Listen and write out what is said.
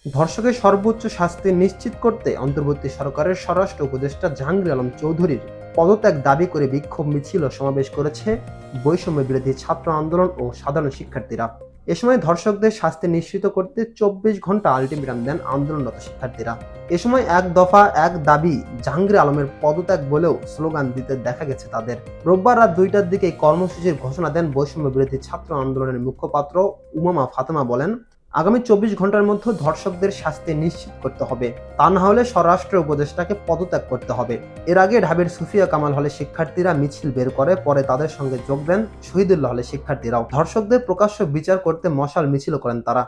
ধর্ষকের সর্বোচ্চ শাস্তি নিশ্চিত করতে অন্তর্বর্তী সরকারের স্বরাষ্ট্র উপদেষ্টা জাহাঙ্গীর আলম চৌধুরীর পদত্যাগ দাবি করে বিক্ষোভ মিছিল ও সমাবেশ করেছে বৈষম্য বিরোধী ছাত্র আন্দোলন ও সাধারণ শিক্ষার্থীরা। এ সময় ধর্ষকদের শাস্তি নিশ্চিত করতে 24 ঘন্টা আলটিমেটাম দেন আন্দোলনরত শিক্ষার্থীরা। এ সময় এক দফা এক দাবি জাহাঙ্গীর আলমের পদত্যাগ বলেও স্লোগান দিতে দেখা গেছে তাদের। রোববার রাত 2টার দিকে এই কর্মসূচির ঘোষণা দেন বৈষম্য বিরোধী ছাত্র আন্দোলনের মুখপাত্র উমামা ফাতেমা। বলেন, আগামী 24 ঘন্টার মধ্যে ধর্ষকদের শাস্তি নিশ্চিত করতে হবে, তা না হলে স্বরাষ্ট্র উপদেষ্টাকে পদত্যাগ করতে হবে। এর আগে ঢাবির সুফিয়া কামাল হলে শিক্ষার্থীরা মিছিল বের করে, পরে তাদের সঙ্গে যোগ দেন শহীদুল্লাহ হলে শিক্ষার্থীরাও। ধর্ষকদের প্রকাশ্য বিচার করতে মশাল মিছিল করেন তারা।